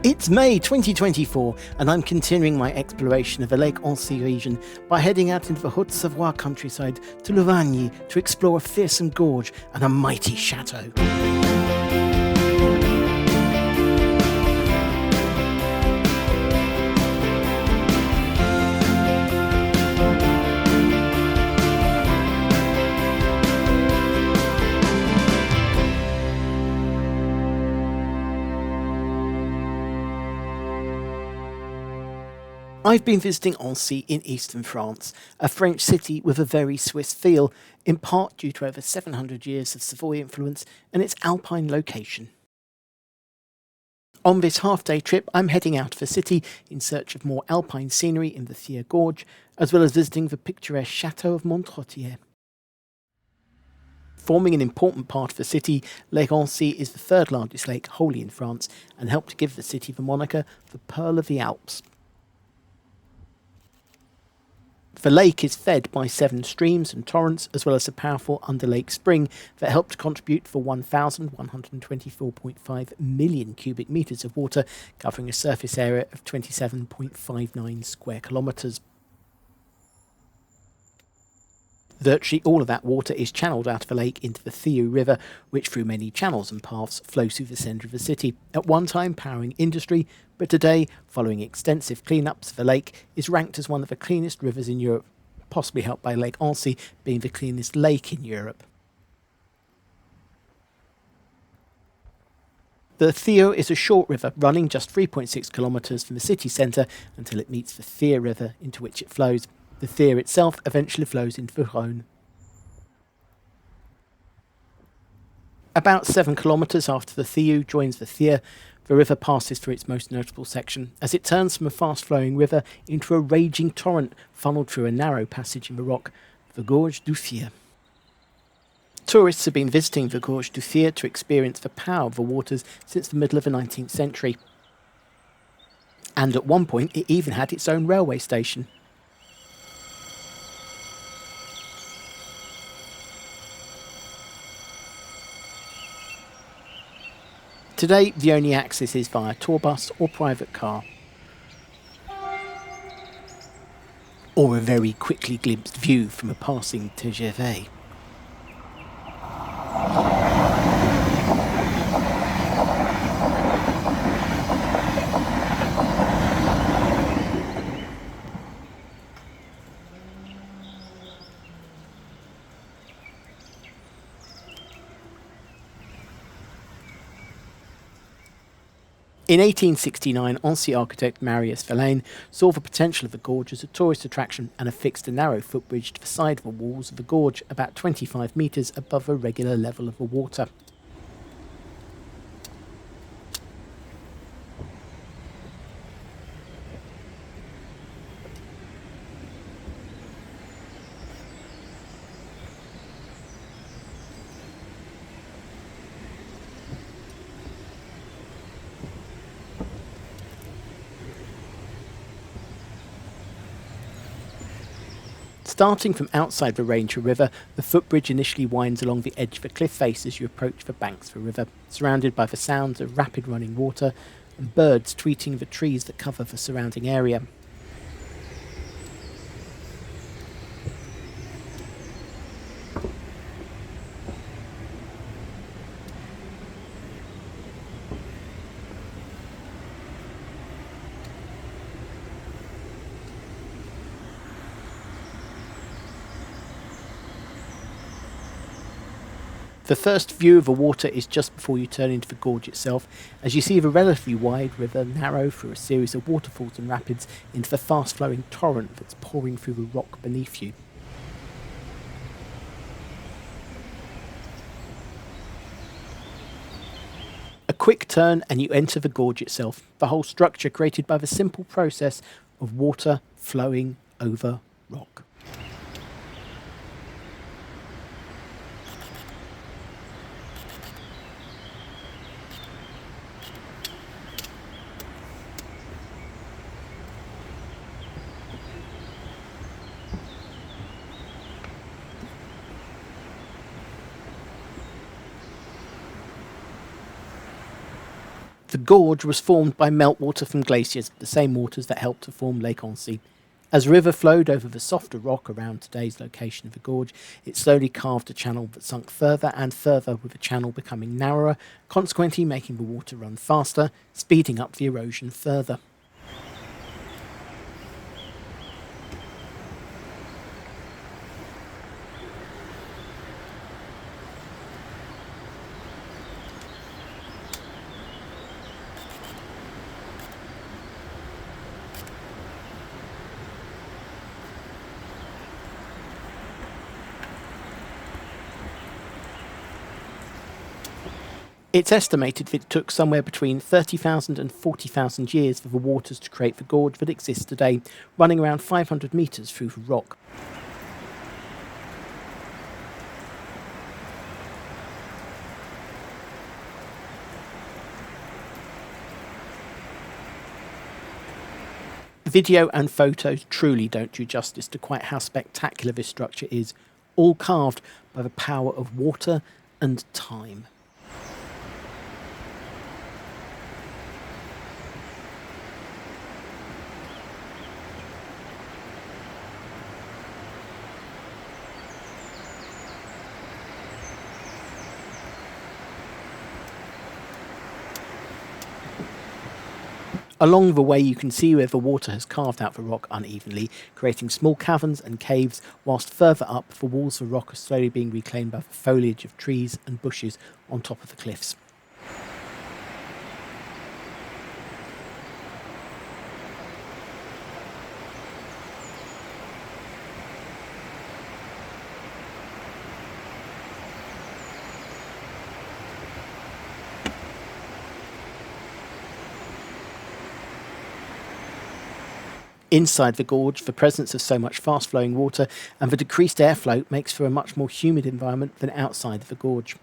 It's May 2024 and I'm continuing my exploration of the Lake Annecy region by heading out into the Haute-Savoie countryside to Lovagny to explore a fearsome gorge and a mighty chateau. I've been visiting Annecy in eastern France, a French city with a very Swiss feel, in part due to over 700 years of Savoy influence and its alpine location. On this half-day trip, I'm heading out of the city in search of more alpine scenery in the Fier Gorge, as well as visiting the picturesque Château of Montrottier. Forming an important part of the city, Lake Annecy is the third largest lake wholly in France and helped to give the city the moniker the Pearl of the Alps. The lake is fed by 7 streams and torrents, as well as a powerful underlake spring that helped contribute for 1,124.5 million cubic metres of water, covering a surface area of 27.59 square kilometres. Virtually all of that water is channelled out of the lake into the Fier River, which through many channels and paths flows through the centre of the city, at one time powering industry, but today, following extensive clean-ups, the lake is ranked as one of the cleanest rivers in Europe, possibly helped by Lake Annecy being the cleanest lake in Europe. The Fier is a short river running just 3.6 kilometres from the city centre until it meets the Fier River into which it flows. The Fier itself eventually flows into the Rhône. About 7 kilometres after the Fier joins the Fier, the river passes through its most notable section as it turns from a fast-flowing river into a raging torrent funneled through a narrow passage in the rock, the Gorge du Fier. Tourists have been visiting the Gorge du Fier to experience the power of the waters since the middle of the 19th century. And at one point it even had its own railway station. Today, the only access is via tour bus or private car. Or a very quickly glimpsed view from a passing TGV. In 1869, Annecy architect Marius Verlaine saw the potential of the gorge as a tourist attraction and affixed a narrow footbridge to the side of the walls of the gorge about 25 metres above the regular level of the water. Starting from outside the Ranger River, the footbridge initially winds along the edge of the cliff face as you approach the banks of the river, surrounded by the sounds of rapid running water and birds tweeting the trees that cover the surrounding area. The first view of the water is just before you turn into the gorge itself, as you see the relatively wide river narrow through a series of waterfalls and rapids into the fast-flowing torrent that's pouring through the rock beneath you. A quick turn and you enter the gorge itself, the whole structure created by the simple process of water flowing over rock. The gorge was formed by meltwater from glaciers, the same waters that helped to form Lake Annecy. As the river flowed over the softer rock around today's location of the gorge, it slowly carved a channel that sunk further and further, with the channel becoming narrower, consequently making the water run faster, speeding up the erosion further. It's estimated that it took somewhere between 30,000 and 40,000 years for the waters to create the gorge that exists today, running around 500 metres through the rock. Video and photos truly don't do justice to quite how spectacular this structure is, all carved by the power of water and time. Along the way you can see where the water has carved out the rock unevenly, creating small caverns and caves, whilst further up the walls of the rock are slowly being reclaimed by the foliage of trees and bushes on top of the cliffs. Inside the gorge, the presence of so much fast-flowing water and the decreased airflow makes for a much more humid environment than outside the gorge.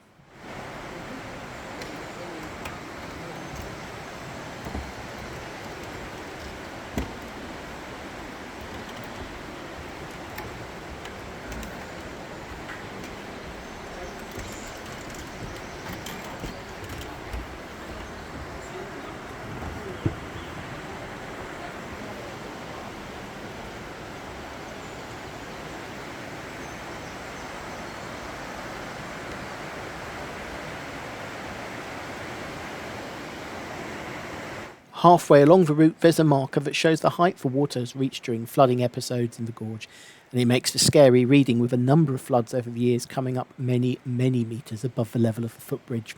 Halfway along the route, there's a marker that shows the height the water has reached during flooding episodes in the gorge, and it makes for scary reading, with a number of floods over the years coming up many, many metres above the level of the footbridge.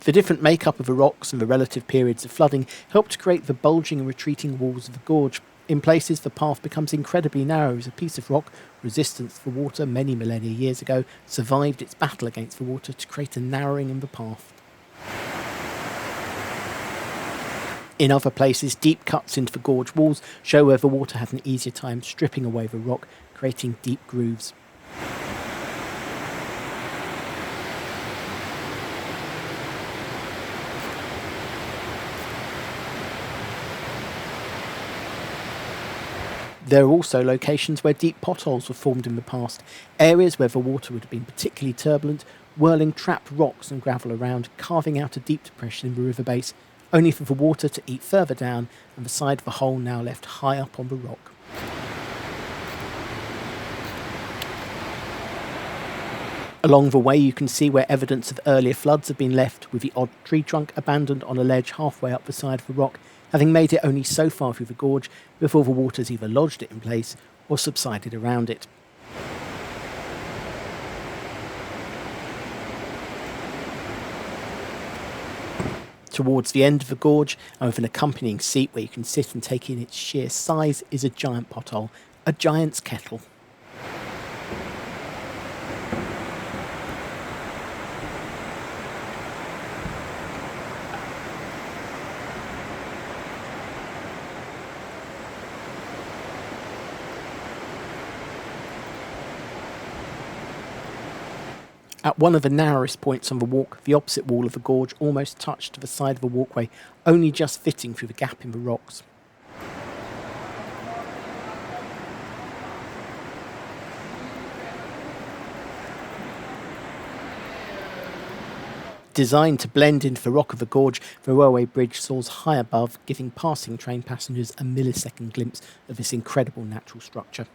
The different makeup of the rocks and the relative periods of flooding help to create the bulging and retreating walls of the gorge. In places, the path becomes incredibly narrow as a piece of rock, resistant to the water many millennia years ago, survived its battle against the water to create a narrowing in the path. In other places, deep cuts into the gorge walls show where the water had an easier time stripping away the rock, creating deep grooves. There are also locations where deep potholes were formed in the past, areas where the water would have been particularly turbulent, whirling trapped rocks and gravel around, carving out a deep depression in the river base, only for the water to eat further down and the side of the hole now left high up on the rock. Along the way you can see where evidence of earlier floods have been left, with the odd tree trunk abandoned on a ledge halfway up the side of the rock, having made it only so far through the gorge before the waters either lodged it in place or subsided around it. Towards the end of the gorge, and with an accompanying seat where you can sit and take in its sheer size, is a giant pothole, a giant's kettle. At one of the narrowest points on the walk, the opposite wall of the gorge almost touched the side of the walkway, only just fitting through the gap in the rocks. Designed to blend into the rock of the gorge, the railway bridge soars high above, giving passing train passengers a millisecond glimpse of this incredible natural structure.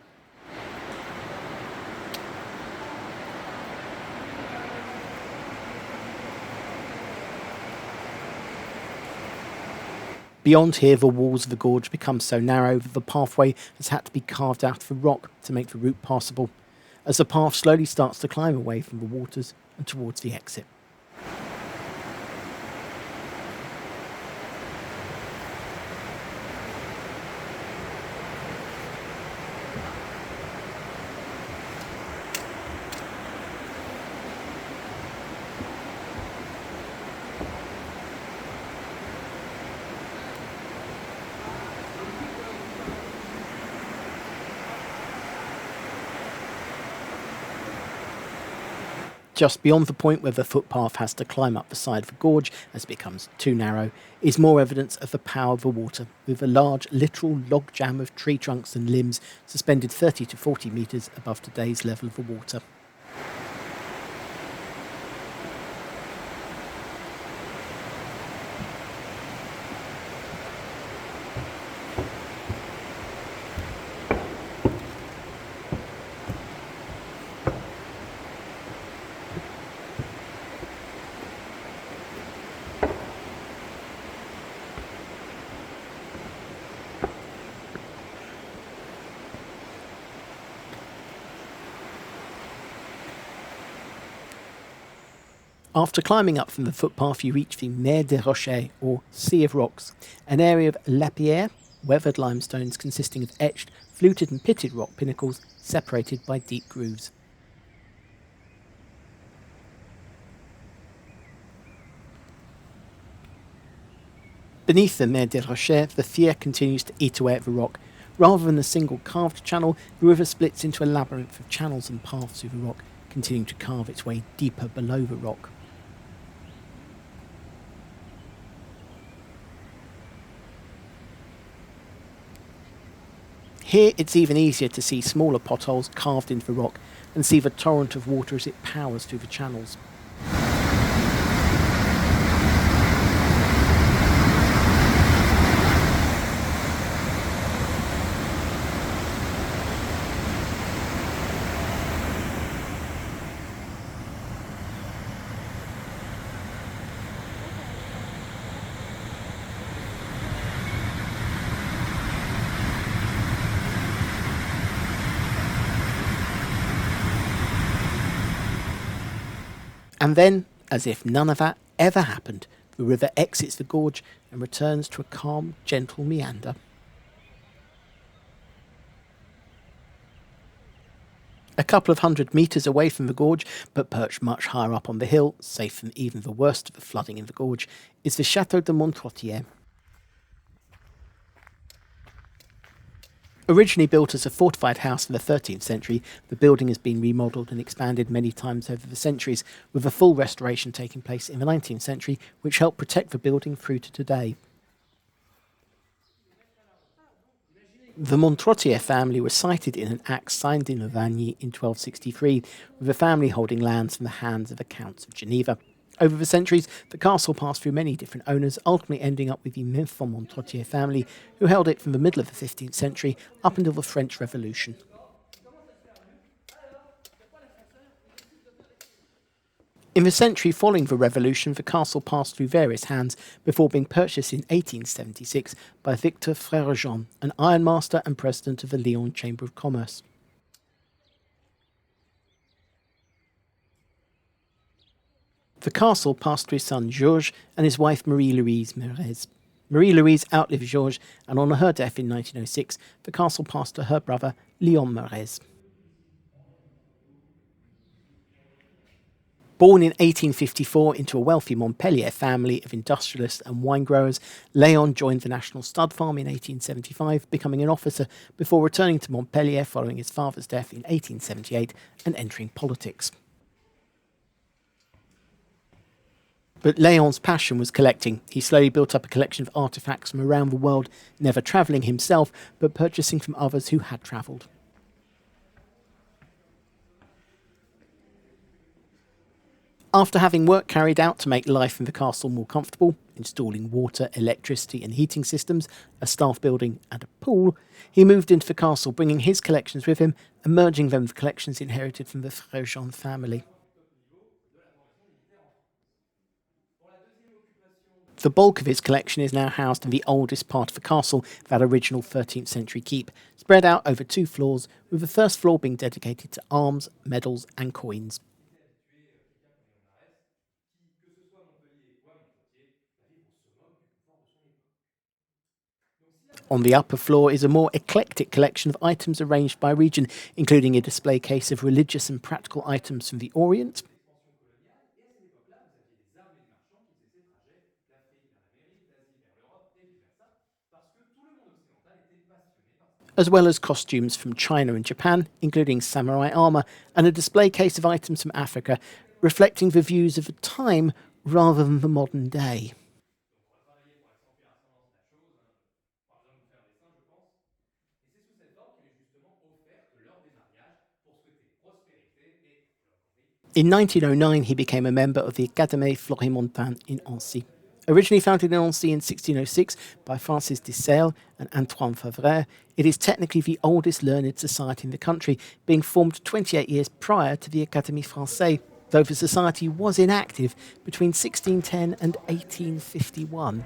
Beyond here, the walls of the gorge become so narrow that the pathway has had to be carved out of the rock to make the route passable, as the path slowly starts to climb away from the waters and towards the exit. Just beyond the point where the footpath has to climb up the side of the gorge as it becomes too narrow, is more evidence of the power of the water, with a large literal logjam of tree trunks and limbs suspended 30 to 40 metres above today's level of the water. After climbing up from the footpath, you reach the Mer des Rochers, or Sea of Rocks, an area of lapierre, weathered limestones consisting of etched, fluted and pitted rock pinnacles separated by deep grooves. Beneath the Mer des Rochers, the Fier continues to eat away at the rock. Rather than a single carved channel, the river splits into a labyrinth of channels and paths through the rock, continuing to carve its way deeper below the rock. Here it's even easier to see smaller potholes carved into the rock and see the torrent of water as it powers through the channels. And then, as if none of that ever happened, the river exits the gorge and returns to a calm, gentle meander. A couple of 100 metres away from the gorge, but perched much higher up on the hill, safe from even the worst of the flooding in the gorge, is the Château de Montrottier. Originally built as a fortified house in the 13th century, the building has been remodelled and expanded many times over the centuries, with a full restoration taking place in the 19th century, which helped protect the building through to today. The Montrottier family was cited in an act signed in Lovagny in 1263, with the family holding lands from the hands of the Counts of Geneva. Over the centuries, the castle passed through many different owners, ultimately ending up with the Montrottier family, who held it from the middle of the 15th century up until the French Revolution. In the century following the Revolution, the castle passed through various hands before being purchased in 1876 by Victor Frère-Jean, an ironmaster and president of the Lyon Chamber of Commerce. The castle passed to his son Georges and his wife Marie-Louise Mérez. Marie-Louise outlived Georges, and on her death in 1906, the castle passed to her brother Léon Mérez. Born in 1854 into a wealthy Montpellier family of industrialists and wine growers, Léon joined the National Stud Farm in 1875, becoming an officer before returning to Montpellier following his father's death in 1878 and entering politics. But Léon's passion was collecting. He slowly built up a collection of artefacts from around the world, never travelling himself, but purchasing from others who had travelled. After having work carried out to make life in the castle more comfortable, installing water, electricity and heating systems, a staff building and a pool, he moved into the castle, bringing his collections with him and merging them with collections inherited from the Freujon family. The bulk of his collection is now housed in the oldest part of the castle, that original 13th century keep, spread out over 2 floors, with the first floor being dedicated to arms, medals and coins. On the upper floor is a more eclectic collection of items arranged by region, including a display case of religious and practical items from the Orient, as well as costumes from China and Japan, including samurai armour, and a display case of items from Africa, reflecting the views of the time rather than the modern day. In 1909, he became a member of the Académie Florémontaine in Annecy. Originally founded in Annecy in 1606 by Francis de Sales and Antoine Favre, it is technically the oldest learned society in the country, being formed 28 years prior to the Académie Française, though the society was inactive between 1610 and 1851.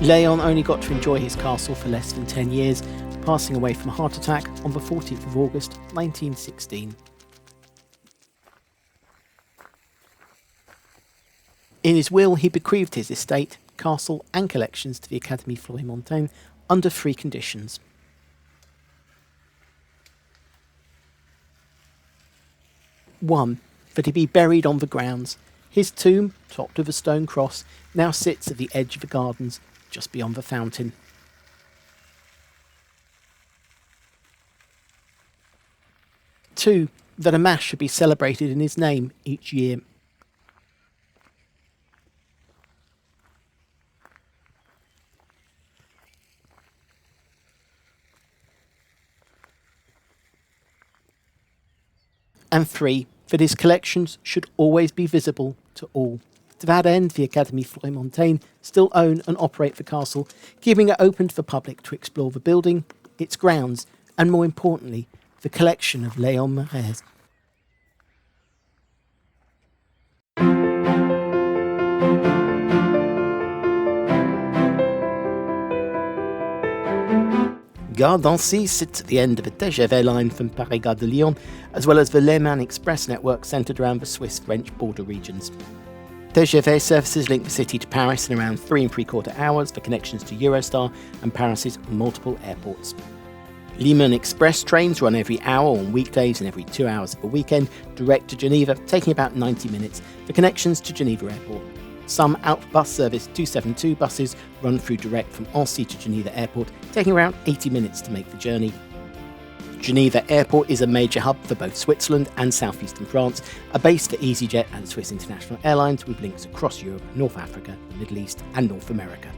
Léon only got to enjoy his castle for less than 10 years, passing away from a heart attack on the 14th of August 1916. In his will, he bequeathed his estate, castle and collections to the Académie Florémontaine under 3 conditions. 1. That he be buried on the grounds. His tomb, topped with a stone cross, now sits at the edge of the gardens, just beyond the fountain. 2. That a mass should be celebrated in his name each year. And 3. That his collections should always be visible to all. To that end, the Académie Florémontaine still own and operate the castle, keeping it open to the public to explore the building, its grounds, and more importantly, the collection of Léon Mérez. Gare d'Annecy sits at the end of a TGV line from Paris-Gare de Lyon, as well as the Léman Express network centred around the Swiss-French border regions. TGV services link the city to Paris in around 3 3/4 hours for connections to Eurostar and Paris's multiple airports. Léman Express trains run every hour on weekdays and every 2 hours per weekend, direct to Geneva, taking about 90 minutes for connections to Geneva Airport. Some out-bus service 272 buses run through direct from Annecy to Geneva Airport, taking around 80 minutes to make the journey. Geneva Airport is a major hub for both Switzerland and southeastern France, a base for EasyJet and Swiss International Airlines with links across Europe, North Africa, the Middle East and North America.